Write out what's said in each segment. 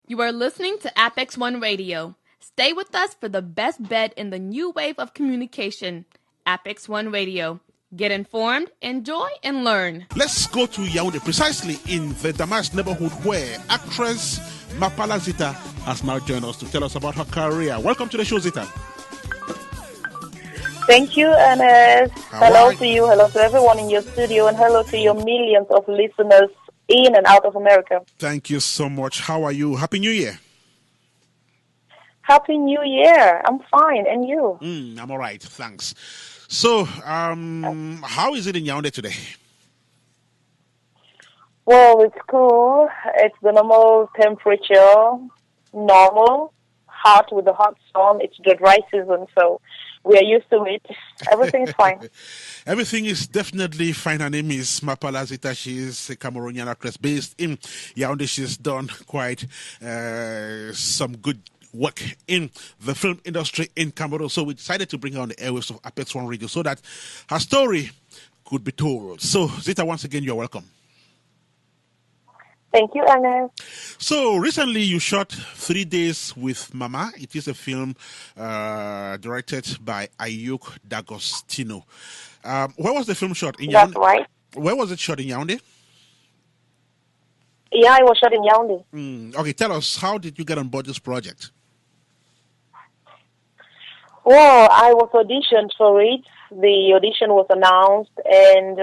You are listening to APEX1 Radio. Stay with us for the best bet in the new wave of communication. APEX1 Radio. Get informed, enjoy, and learn. Let's go to Yaoundé, precisely in the Damas neighborhood where actress Mapalah Zita has now joined us to tell us about her career. Welcome to the show, Zita. Thank you, Ernest. Hello to you, hello to everyone in your studio, and hello to your millions of listeners in and out of America. Thank you so much. How are you? Happy New Year. Happy New Year. I'm fine. And you? I'm all right. Thanks. So, how is it in Yaoundé today? Well, it's cool. It's the normal temperature, normal, hot with the hot sun. It's the dry season, so we are used to it. Everything's fine. Everything is definitely fine. Her name is Mapalah Zita. She is a Cameroonian actress based in Yaoundé. She's done quite some good work in the film industry in Cameroon. So we decided to bring her on the airwaves of APEX1 Radio so that her story could be told. So, Zita, once again, you're welcome. Thank you, Ernest. So, recently you shot 3 Days with Mama. It is a film directed by Ayuk D'Agostino. Where was the film shot? In That's Yaoundé? right. Where was it shot? In Yaoundé? Yeah, I was shot in Yaoundé. Okay, tell us, how did you get on board this project? Well, I was auditioned for it. The audition was announced, and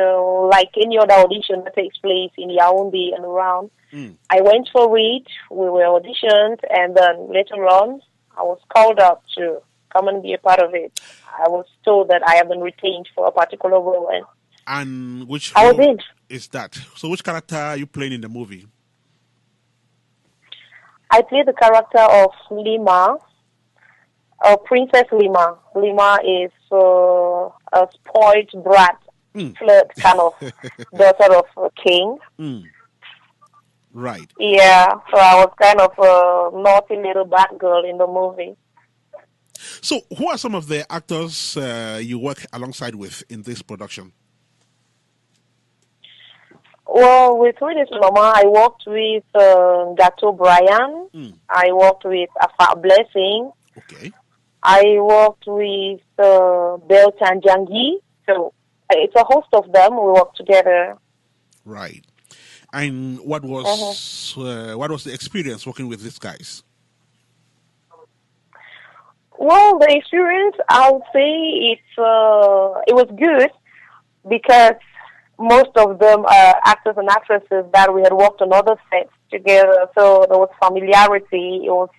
like any other audition that takes place in Yaoundé and around, I went for it. We were auditioned, and then later on, I was called up to come and be a part of it. I was told that I have been retained for a particular role, and which I was in. Is that? So which character are you playing in the movie? I played the character of Lima, Princess Lima. Lima is a spoiled brat, flirt kind of daughter of a king. Right. Yeah, so I was kind of a naughty little bad girl in the movie. So who are some of the actors you work alongside with in this production? Well, with 3 Days with Mama, I worked with Gato Brian. I worked with Afa Blessing. Okay. I worked with Beltan Jangi. So it's a host of them. We work together. Right. And what was the experience working with these guys? Well, the experience, I would say it was good because most of them are actors and actresses that we had worked on other sets together. So there was familiarity. It was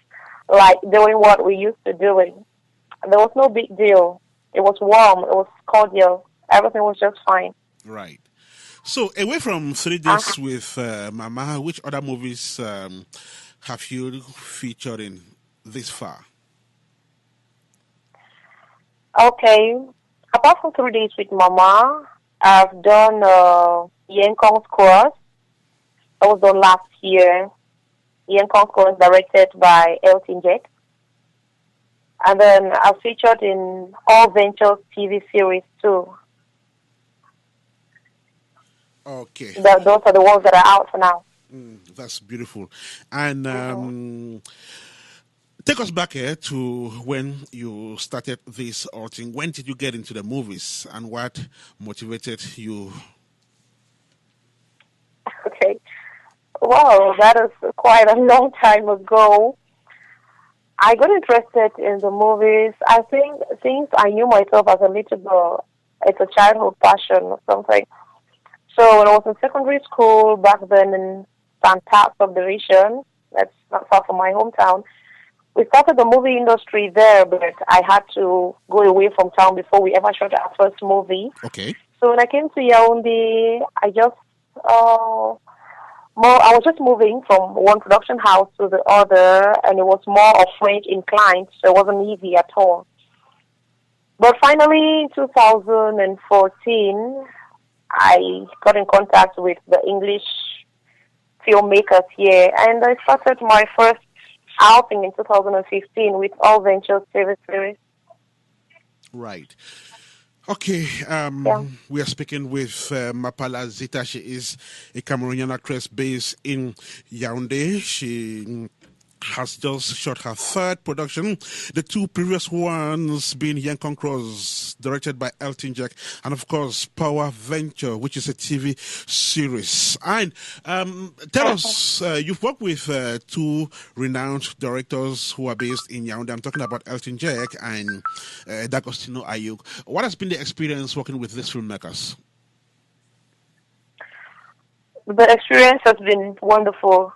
like doing what we used to doing. There was no big deal. It was warm. It was cordial. Everything was just fine. Right. So away from 3 Days with Mama, which other movies have you featured in this far? Okay. Apart from 3 Days with Mama, I've done Yenkong's Cross. That was done last year. Yenkong's Cross directed by Elton Jack. And then I've featured in All Ventures TV series too. Okay. Those are the ones that are out for now. That's beautiful. And take us back here to when you started this outing. When did you get into the movies and what motivated you? Okay. Well, that is quite a long time ago. I got interested in the movies. I think since I knew myself as a little girl, it's a childhood passion or something. So when I was in secondary school back then in Santa subdivision, that's not far from my hometown, we started the movie industry there, but I had to go away from town before we ever shot our first movie. Okay. So when I came to Yaoundé, I was just moving from one production house to the other, and it was more of French inclined, so it wasn't easy at all. But finally, in 2014, I got in contact with the English filmmakers here, and I started my first outing in 2015 with All Ventures TV series. Right. Okay, we are speaking with Mapalah Zita. She is a Cameroonian actress based in Yaoundé. She has just shot her third production. The two previous ones being Young Conquerors, directed by Elton Jack, and of course Power Venture, which is a TV series. And tell us, you've worked with two renowned directors who are based in Yaoundé. I'm talking about Elton Jack and D'Agostino Ayuk. What has been the experience working with these filmmakers? The experience has been wonderful.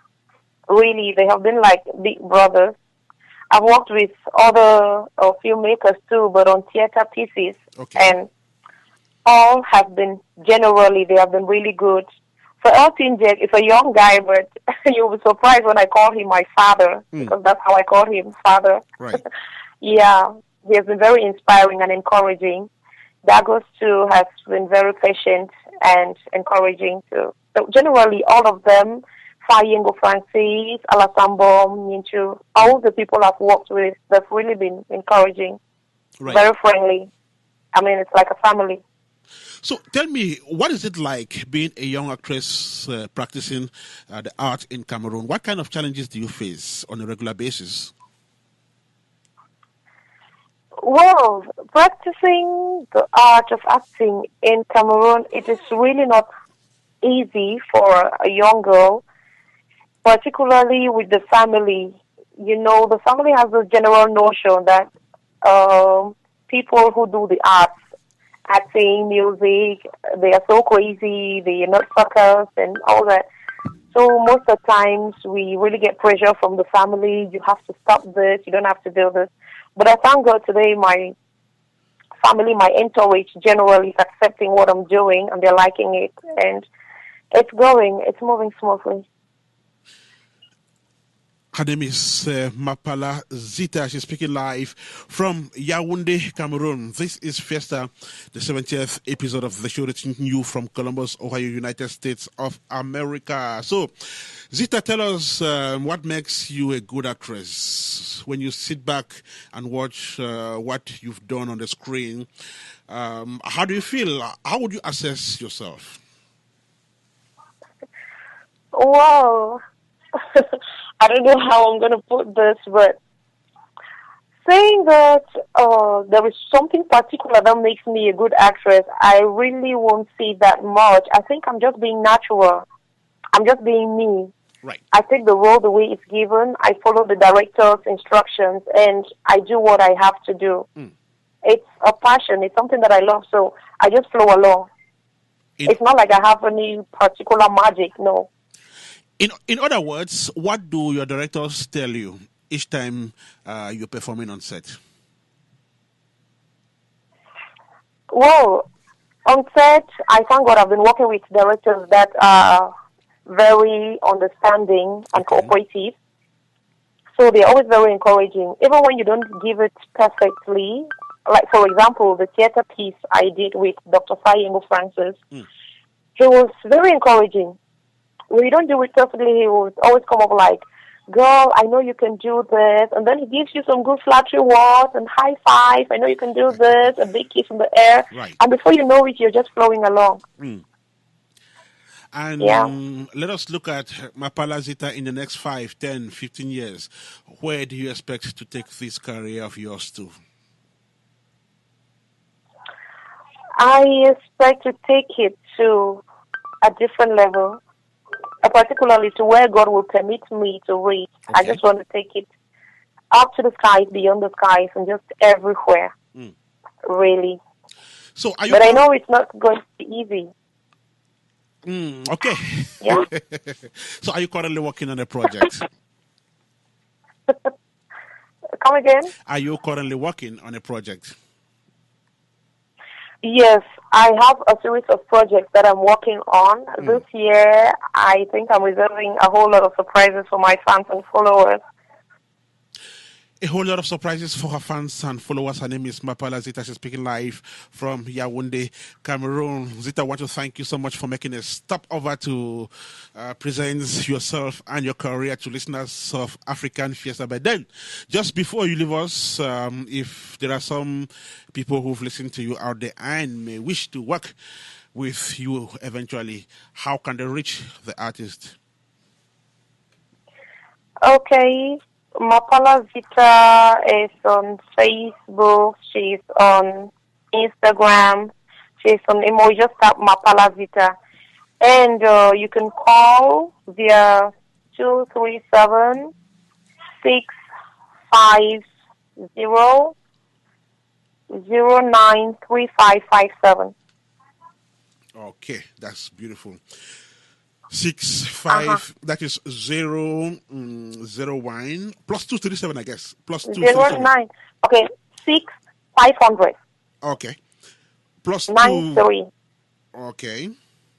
Really, they have been like big brothers. I've worked with other filmmakers too, but on theater pieces, and all have been, generally, they have been really good. For Elton Jack, it's a young guy, but you'll be surprised when I call him my father, because that's how I call him, father. Right. Yeah, he has been very inspiring and encouraging. Dagos too has been very patient and encouraging too. So generally, all of them, Fayengo Francis, Alasambo, Minchu, all the people I've worked with, they've really been encouraging, very friendly. I mean, it's like a family. So tell me, what is it like being a young actress practicing the art in Cameroon? What kind of challenges do you face on a regular basis? Well, practicing the art of acting in Cameroon, it is really not easy for a young girl, particularly with the family. You know, the family has a general notion that people who do the arts, acting, music, they are so crazy, they are not focused and all that. So most of the times we really get pressure from the family. You have to stop this, you don't have to do this. But I thank God today my family, my entourage generally is accepting what I'm doing and they're liking it. And it's going, it's moving smoothly. Her name is Mapalah Zita. She's speaking live from Yaoundé, Cameroon. This is Fiesta, the 70th episode of the show reaching you from Columbus, Ohio, United States of America. So, Zita, tell us what makes you a good actress. When you sit back and watch what you've done on the screen, how do you feel? How would you assess yourself? Wow. I don't know how I'm going to put this, but saying that there is something particular that makes me a good actress, I really won't see that much. I think I'm just being natural. I'm just being me. Right. I take the role the way it's given. I follow the director's instructions, and I do what I have to do. It's a passion. It's something that I love, so I just flow along. It's not like I have any particular magic, no. In other words, what do your directors tell you each time you're performing on set? Well, on set, I thank God I've been working with directors that are very understanding and cooperative. So they're always very encouraging. Even when you don't give it perfectly, like for example, the theater piece I did with Dr. Fayengo Francis, he was very encouraging. When you don't do it perfectly, he will always come up like, girl, I know you can do this. And then he gives you some good flattery words and high five. I know you can do this, a big kiss in the air. Right. And before you know it, you're just flowing along. And let us look at Mapalah Zita in the next 5, 10, 15 years. Where do you expect to take this career of yours to? I expect to take it to a different level. Particularly to where God will permit me to reach. I just want to take it up to the skies, beyond the skies, and just everywhere. Really. So, but I know it's not going to be easy. Okay. Yeah. So, are you currently working on a project? Come again? Are you currently working on a project? Yes, I have a series of projects that I'm working on. This year, I think I'm reserving a whole lot of surprises for my fans and followers. A whole lot of surprises for her fans and followers. Her name is Mapalah Zita. She's speaking live from Yaoundé, Cameroon. Zita, I want to thank you so much for making a stop over to present yourself and your career to listeners of African Fiesta. But then, just before you leave us, if there are some people who've listened to you out there and may wish to work with you eventually, how can they reach the artist? Okay. Mapalah Zita is on Facebook. She's on Instagram. She's on email. Just tap Mapalah Zita. And you can call via 237 650 093557. Okay, that's beautiful. 65, that is 001 plus 237, I guess. Plus 237. 09. Okay, 6500. Okay. Plus 2. 93. Okay.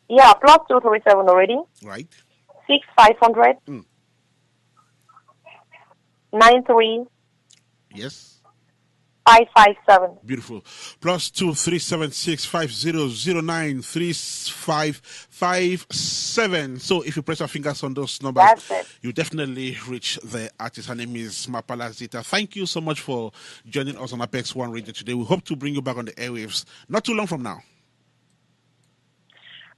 Yeah, plus 237 already. Right. 6500. 93. Yes. 557. Beautiful. Plus 23760093557. So if you press your fingers on those numbers, That's it. you definitely reach the artist. Her name is Mapalah Zita. Thank you so much for joining us on Apex One Radio today. We hope to bring you back on the airwaves not too long from now.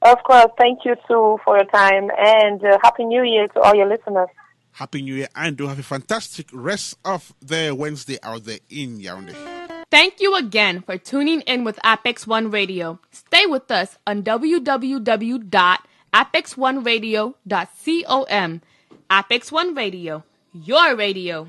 Of course, thank you too for your time, and Happy New Year to all your listeners. Happy New Year, and do have a fantastic rest of the Wednesday out there in Yaoundé. Thank you again for tuning in with Apex One Radio. Stay with us on www.apex1radio.com. Apex One Radio, your radio.